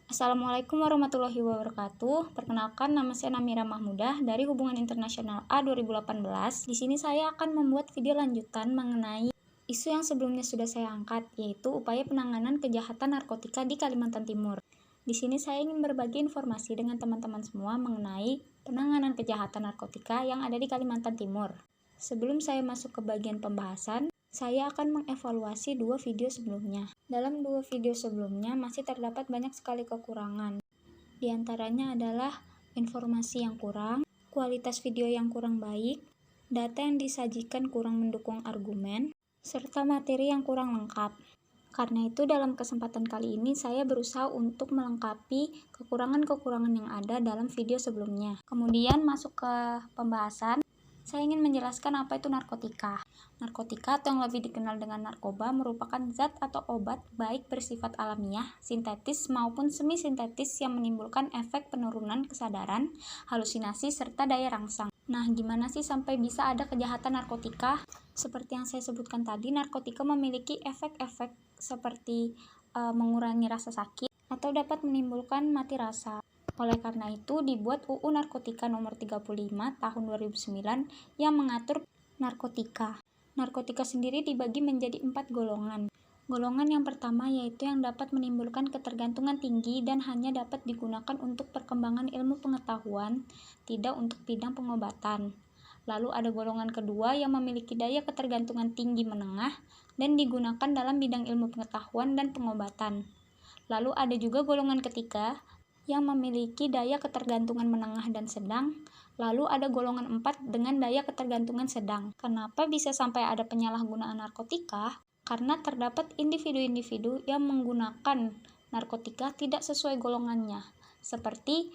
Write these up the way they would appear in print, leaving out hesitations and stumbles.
Assalamualaikum warahmatullahi wabarakatuh. Perkenalkan, nama saya Namira Mahmudah dari Hubungan Internasional A 2018. Di sini saya akan membuat video lanjutan mengenai isu yang sebelumnya sudah saya angkat, yaitu upaya penanganan kejahatan narkotika di Kalimantan Timur. Di sini saya ingin berbagi informasi dengan teman-teman semua mengenai penanganan kejahatan narkotika yang ada di Kalimantan Timur. Sebelum saya masuk ke bagian pembahasan, saya akan mengevaluasi dua video sebelumnya. Dalam dua video sebelumnya masih terdapat banyak sekali kekurangan. Di antaranya adalah informasi yang kurang, kualitas video yang kurang baik, data yang disajikan kurang mendukung argumen, serta materi yang kurang lengkap. Karena itu dalam kesempatan kali ini saya berusaha untuk melengkapi kekurangan-kekurangan yang ada dalam video sebelumnya. Kemudian masuk ke pembahasan. Saya ingin menjelaskan apa itu narkotika. Narkotika atau yang lebih dikenal dengan narkoba merupakan zat atau obat baik bersifat alamiah, sintetis maupun semi-sintetis yang menimbulkan efek penurunan kesadaran, halusinasi, serta daya rangsang. Nah, gimana sih sampai bisa ada kejahatan narkotika? Seperti yang saya sebutkan tadi, narkotika memiliki efek-efek seperti mengurangi rasa sakit atau dapat menimbulkan mati rasa. Oleh karena itu, dibuat UU Narkotika Nomor 35 Tahun 2009 yang mengatur narkotika. Narkotika sendiri dibagi menjadi 4 golongan. Golongan yang pertama yaitu yang dapat menimbulkan ketergantungan tinggi dan hanya dapat digunakan untuk perkembangan ilmu pengetahuan, tidak untuk bidang pengobatan. Lalu ada golongan kedua yang memiliki daya ketergantungan tinggi menengah dan digunakan dalam bidang ilmu pengetahuan dan pengobatan. Lalu ada juga golongan ketiga yang memiliki daya ketergantungan menengah dan sedang, lalu ada golongan 4 dengan daya ketergantungan sedang. Kenapa bisa sampai ada penyalahgunaan narkotika? Karena terdapat individu-individu yang menggunakan narkotika tidak sesuai golongannya, seperti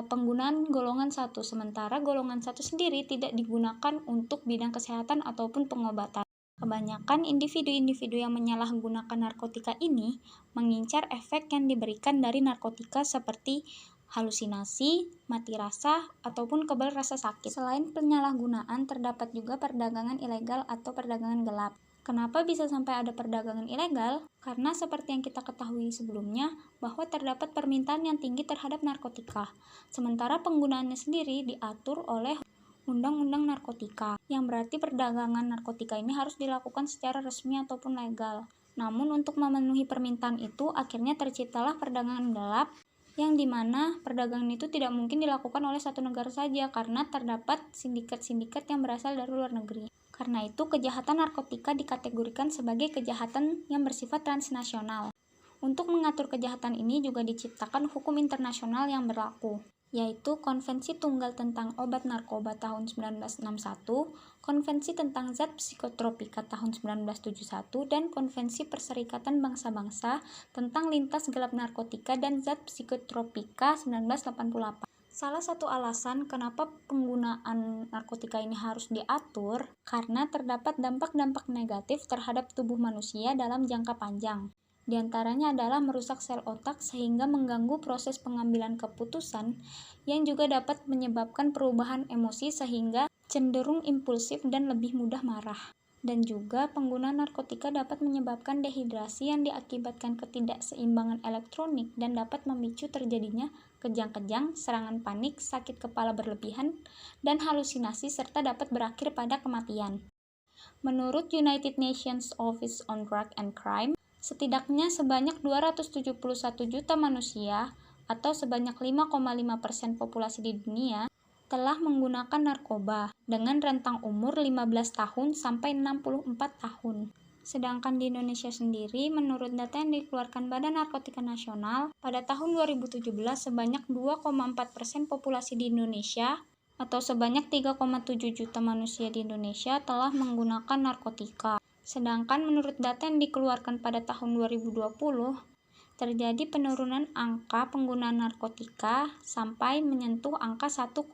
penggunaan golongan 1, sementara golongan 1 sendiri tidak digunakan untuk bidang kesehatan ataupun pengobatan. Kebanyakan individu-individu yang menyalahgunakan narkotika ini mengincar efek yang diberikan dari narkotika seperti halusinasi, mati rasa, ataupun kebal rasa sakit. Selain penyalahgunaan, terdapat juga perdagangan ilegal atau perdagangan gelap. Kenapa bisa sampai ada perdagangan ilegal? Karena seperti yang kita ketahui sebelumnya, bahwa terdapat permintaan yang tinggi terhadap narkotika, sementara penggunaannya sendiri diatur oleh Undang-Undang Narkotika, yang berarti perdagangan narkotika ini harus dilakukan secara resmi ataupun legal. Namun untuk memenuhi permintaan itu, akhirnya terciptalah perdagangan gelap, yang dimana perdagangan itu tidak mungkin dilakukan oleh satu negara saja, karena terdapat sindikat-sindikat yang berasal dari luar negeri. Karena itu, kejahatan narkotika dikategorikan sebagai kejahatan yang bersifat transnasional. Untuk mengatur kejahatan ini juga diciptakan hukum internasional yang berlaku, yaitu Konvensi Tunggal tentang Obat Narkoba tahun 1961, Konvensi tentang Zat Psikotropika tahun 1971, dan Konvensi Perserikatan Bangsa-Bangsa tentang Lintas Gelap Narkotika dan Zat Psikotropika 1988. Salah satu alasan kenapa penggunaan narkotika ini harus diatur, karena terdapat dampak-dampak negatif terhadap tubuh manusia dalam jangka panjang. Di antaranya adalah merusak sel otak sehingga mengganggu proses pengambilan keputusan, yang juga dapat menyebabkan perubahan emosi sehingga cenderung impulsif dan lebih mudah marah. Dan juga penggunaan narkotika dapat menyebabkan dehidrasi yang diakibatkan ketidakseimbangan elektronik dan dapat memicu terjadinya kejang-kejang, serangan panik, sakit kepala berlebihan, dan halusinasi serta dapat berakhir pada kematian. Menurut United Nations Office on Drug and Crime, setidaknya sebanyak 271 juta manusia atau sebanyak 5,5% populasi di dunia telah menggunakan narkoba dengan rentang umur 15 tahun sampai 64 tahun. Sedangkan di Indonesia sendiri, menurut data yang dikeluarkan Badan Narkotika Nasional, pada tahun 2017 sebanyak 2,4% populasi di Indonesia atau sebanyak 3,7 juta manusia di Indonesia telah menggunakan narkotika. Sedangkan menurut data yang dikeluarkan pada tahun 2020, terjadi penurunan angka penggunaan narkotika sampai menyentuh angka 1,8%,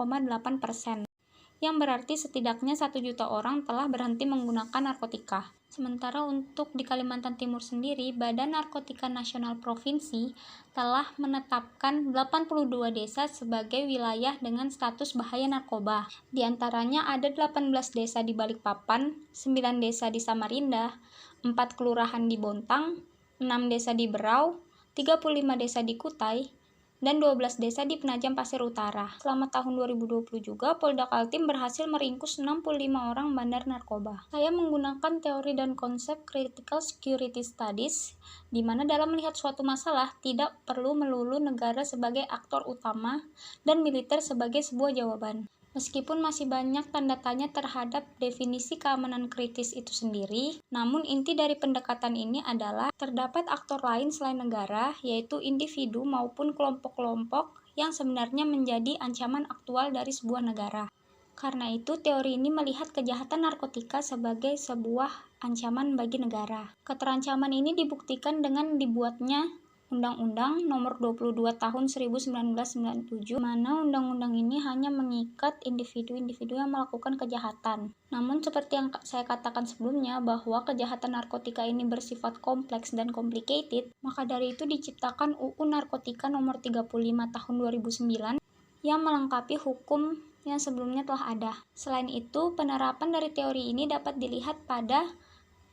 yang berarti setidaknya 1 juta orang telah berhenti menggunakan narkotika. Sementara untuk di Kalimantan Timur sendiri, Badan Narkotika Nasional Provinsi telah menetapkan 82 desa sebagai wilayah dengan status bahaya narkoba. Di antaranya ada 18 desa di Balikpapan, 9 desa di Samarinda, 4 kelurahan di Bontang, 6 desa di Berau, 35 desa di Kutai, dan 12 desa di Penajam Pasir Utara. Selama tahun 2020 juga, Polda Kaltim berhasil meringkus 65 orang bandar narkoba. Saya menggunakan teori dan konsep Critical Security Studies, di mana dalam melihat suatu masalah tidak perlu melulu negara sebagai aktor utama dan militer sebagai sebuah jawaban. Meskipun masih banyak tanda tanya terhadap definisi keamanan kritis itu sendiri, namun inti dari pendekatan ini adalah terdapat aktor lain selain negara, yaitu individu maupun kelompok-kelompok yang sebenarnya menjadi ancaman aktual dari sebuah negara. Karena itu, teori ini melihat kejahatan narkotika sebagai sebuah ancaman bagi negara. Keterancaman ini dibuktikan dengan dibuatnya Undang-Undang Nomor 22 Tahun 1997, mana undang-undang ini hanya mengikat individu-individu yang melakukan kejahatan. Namun seperti yang saya katakan sebelumnya, bahwa kejahatan narkotika ini bersifat kompleks dan complicated, maka dari itu diciptakan UU Narkotika Nomor 35 Tahun 2009 yang melengkapi hukum yang sebelumnya telah ada. Selain itu, penerapan dari teori ini dapat dilihat pada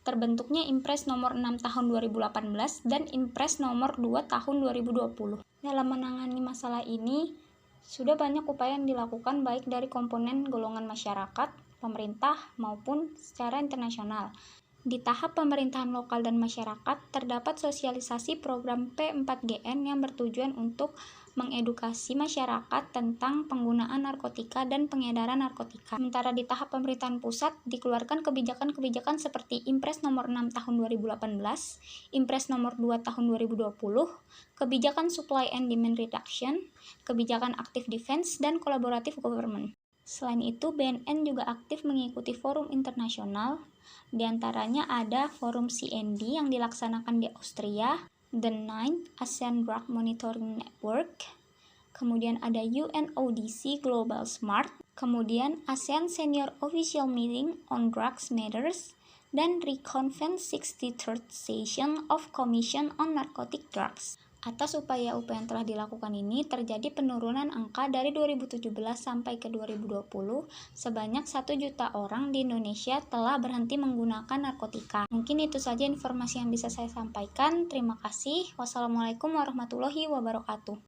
terbentuknya Impres nomor 6 tahun 2018 dan Impres nomor 2 tahun 2020. Dalam menangani masalah ini, sudah banyak upaya yang dilakukan baik dari komponen golongan masyarakat, pemerintah, maupun secara internasional. Di tahap pemerintahan lokal dan masyarakat, terdapat sosialisasi program P4GN yang bertujuan untuk mengedukasi masyarakat tentang penggunaan narkotika dan pengedaran narkotika. Sementara di tahap pemerintahan pusat, dikeluarkan kebijakan-kebijakan seperti Impres nomor 6 tahun 2018, Impres nomor 2 tahun 2020, kebijakan Supply and Demand Reduction, kebijakan Active Defense, dan Collaborative Government. Selain itu, BNN juga aktif mengikuti forum internasional, diantaranya ada Forum CND yang dilaksanakan di Austria, The Ninth ASEAN Drug Monitoring Network, kemudian ada UNODC Global Smart, kemudian ASEAN Senior Official Meeting on Drugs Matters, dan Reconvent 63rd Session of Commission on Narcotic Drugs. Atas upaya-upaya yang telah dilakukan ini, terjadi penurunan angka dari 2017 sampai ke 2020, sebanyak 1 juta orang di Indonesia telah berhenti menggunakan narkotika. Mungkin itu saja informasi yang bisa saya sampaikan. Terima kasih. Wassalamualaikum warahmatullahi wabarakatuh.